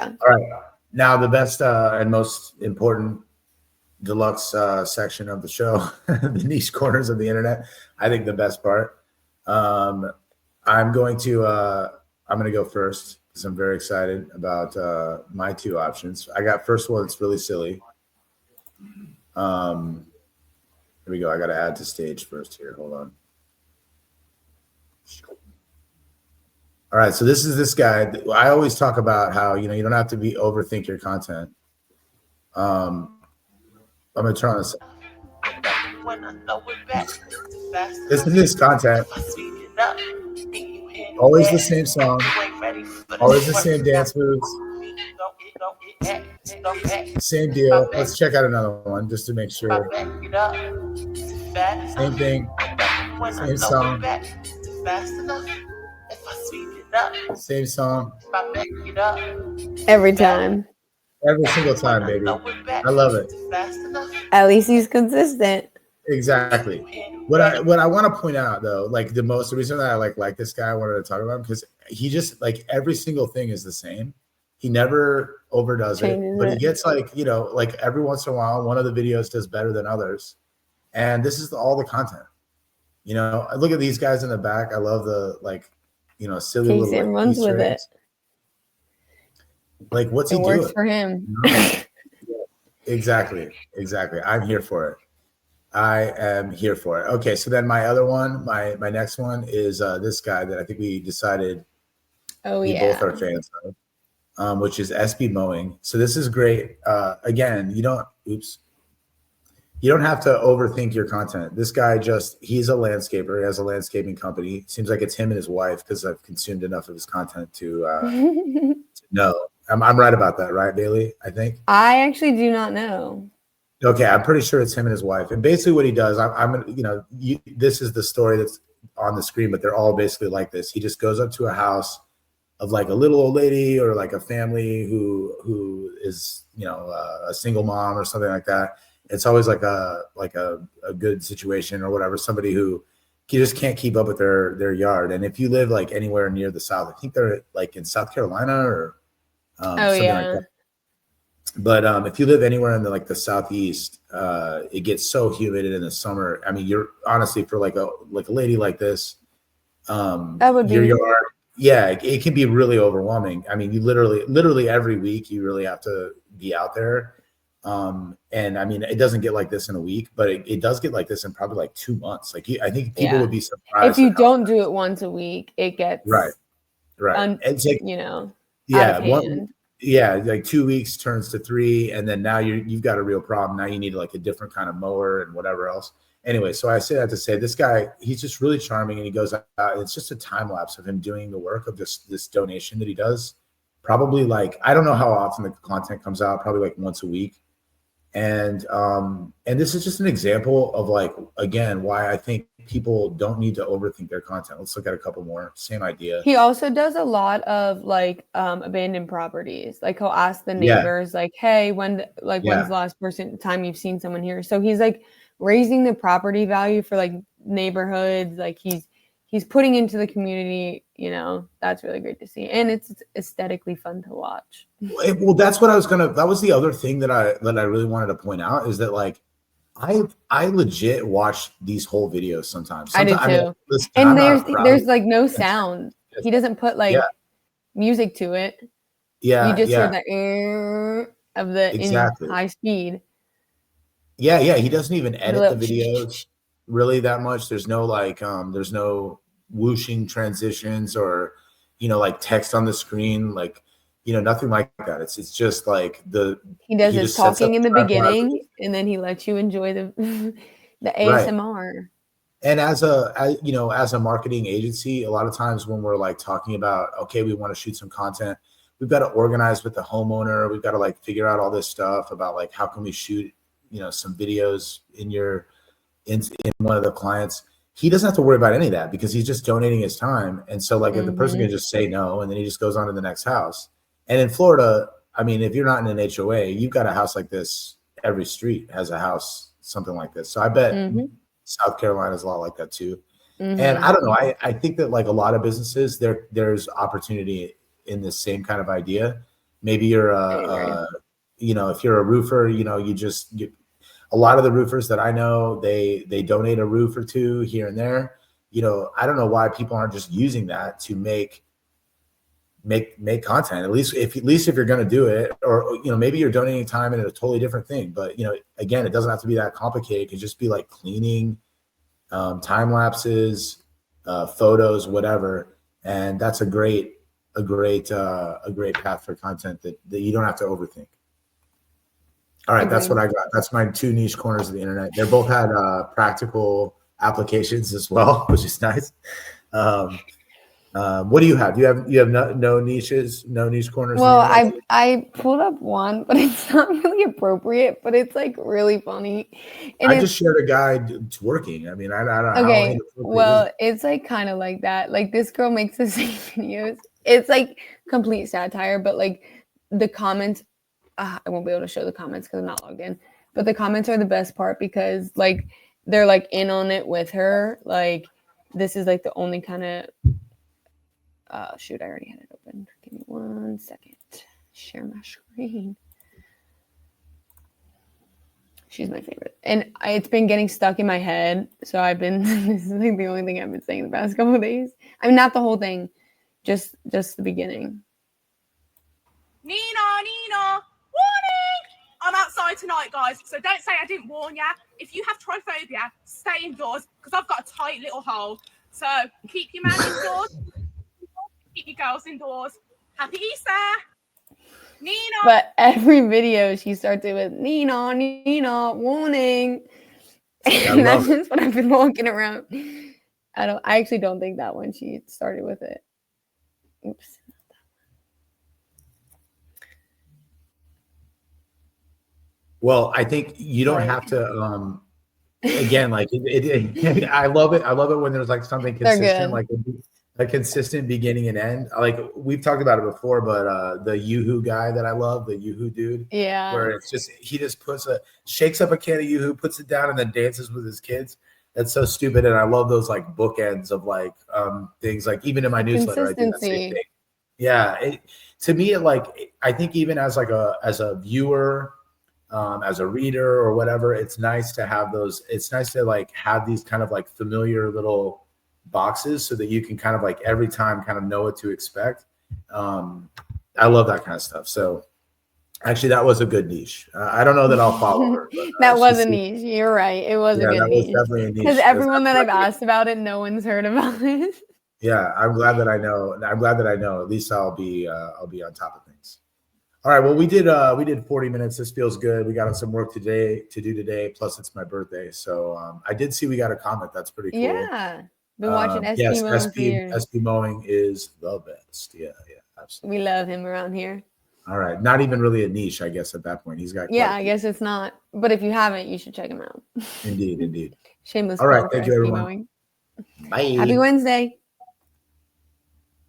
All right. Now the best and most important deluxe section of the show, the niche corners of the internet. I think the best part. I'm going to go first because I'm very excited about my two options. I got first one. It's really silly. Here we go. I got to add to stage first here. Hold on. All right. So this is this guy. I always talk about how, you don't have to overthink your content. I'm going to turn on this. This is his content. Always the same song. Always the same dance moves. Same deal. Let's check out another one just to make sure. Same thing. Same song. Same song. Every time. Every single time, baby. I love it. At least he's consistent. Exactly. What I want to point out though, like the reason that I like this guy I wanted to talk about him because he just like every single thing is the same. He never overdoes it, but he gets like every once in a while, one of the videos does better than others. And this is all the content. I look at these guys in the back. I love the silly Casey little runs Easter with eggs. Like what's he doing? It works for him. Exactly. I'm here for it. I am here for it. Okay, so then my other one, my next one is this guy that I think we decided we both are fans of, which is SB Mowing. So this is great. Again, you don't have to overthink your content. This guy he's a landscaper. He has a landscaping company. Seems like it's him and his wife because I've consumed enough of his content to know. I'm right about that, right, Bailey? I think. I actually do not know. Okay, I'm pretty sure it's him and his wife. And basically what he does, this is the story that's on the screen, but they're all basically like this. He just goes up to a house of like a little old lady or like a family who is, a single mom or something like that. It's always like a good situation or whatever, somebody who just can't keep up with their yard. And if you live like anywhere near the South, I think they're like in South Carolina or something like that. But if you live anywhere in the Southeast, it gets so humid in the summer. I mean, you're honestly for like a lady like this, that would be your yard. Yeah, it can be really overwhelming. I mean, you literally every week you really have to be out there. And I mean, it doesn't get like this in a week, but it does get like this in probably like 2 months. Like I think people would be surprised if you don't do it once a week. It gets right. It's like like 2 weeks turns to 3, and then now you've got a real problem. Now you need like a different kind of mower and whatever else. Anyway, so I say that to say this guy, he's just really charming, and he goes out. It's just a time lapse of him doing the work of this donation that he does. Probably like I don't know how often the content comes out. Probably like once a week. And this is just an example of like, again, why I think people don't need to overthink their content. Let's look at a couple more. Same idea. He also does a lot of like abandoned properties. Like he'll ask the neighbors like, hey, when's the last time you've seen someone here? So he's like raising the property value for like neighborhoods. Like he's putting into the community, that's really great to see. And it's aesthetically fun to watch. Well, that's what that was the other thing that I really wanted to point out is that like, I legit watch these whole videos sometimes. I do too. And there's like no sound. He doesn't put like music to it. Yeah. You just hear the of the in high speed. Yeah. He doesn't even edit the videos really that much. There's no there's no whooshing transitions or, like text on the screen, like, nothing like that. It's just like he does his talking in the beginning and then he lets you enjoy the ASMR. Right. And as a marketing agency, a lot of times when we're like talking about, okay, we want to shoot some content, we've got to organize with the homeowner. We've got to like figure out all this stuff about like, how can we shoot, some videos in one of the clients. He doesn't have to worry about any of that because he's just donating his time. And so like if the person can just say no, and then he just goes on to the next house. And in Florida, I mean, if you're not in an HOA, you've got a house like this. Every street has a house, something like this. So I bet South Carolina is a lot like that too. And I don't know. I think that like a lot of businesses, there's opportunity in this same kind of idea. Maybe you're you know, if you're a roofer, you know, a lot of the roofers that I know, they donate a roof or two here and there. You know, I don't know why people aren't just using that to make content. At least if you're going to do it, or, you know, maybe you're donating time in a totally different thing. But, you know, again, it doesn't have to be that complicated. It can just be like cleaning, time lapses, photos, whatever. And that's a great path for content that you don't have to overthink. All right, that's what I got. That's my 2 niche corners of the internet. They both had practical applications as well, which is nice. What do you have? You have no niches, no niche corners? Well, I pulled up one, but it's not really appropriate, but it's like really funny. And I just shared a guy twerking. I mean, I don't know. Okay, well, it's like kind of like that. Like this girl makes the same videos. It's like complete satire, but like the comments, I won't be able to show the comments because I'm not logged in. But the comments are the best part because like they're like in on it with her. Like this is like the only kind of shoot, I already had it open. Give me 1 second. Share my screen. She's my favorite. And it's been getting stuck in my head. So this is like the only thing I've been saying the past couple of days. I mean, not the whole thing, just the beginning. Nina, warning! I'm outside tonight, guys, so don't say I didn't warn ya. If you have trypophobia, stay indoors, because I've got a tight little hole. So keep your man indoors, keep your girls indoors. Happy Easter! Nina! But every video she starts it with, Nina, warning. And that's just what I've been walking around. I actually don't think that one she started with it. Oops. Well, I think you don't have to. Again, like I love it. I love it when there's like something consistent, like a consistent beginning and end. Like we've talked about it before, but the Yoo-hoo guy that I love, the Yoo-hoo dude, where it's just he just shakes up a can of Yoo-hoo, puts it down, and then dances with his kids. That's so stupid, and I love those like bookends of like things. Like even in my newsletter, I do that same thing. Yeah, to me, I think even as a viewer. As a reader or whatever, it's nice to have those. It's nice to like have these kind of like familiar little boxes so that you can kind of like every time kind of know what to expect. I love that kind of stuff. So actually, that was a good niche. I don't know that I'll follow her. But, that was a niche. You're right. It was a good niche. Definitely a niche. Because everyone that I've asked about it, no one's heard about it. Yeah, I'm glad that I know. At least I'll be on top of things. All right. Well, we did 40 minutes. This feels good. We got some work to do today. Plus, it's my birthday, so I did see we got a comment. That's pretty cool. Yeah, been watching SB Mowing. Yes, SB Mowing is the best. Yeah, absolutely. We love him around here. All right, not even really a niche, I guess. At that point, he's got. Yeah, I guess it's not. But if you haven't, you should check him out. Indeed. Shameless. All right, thank you, everyone. Mowing. Bye. Happy Wednesday.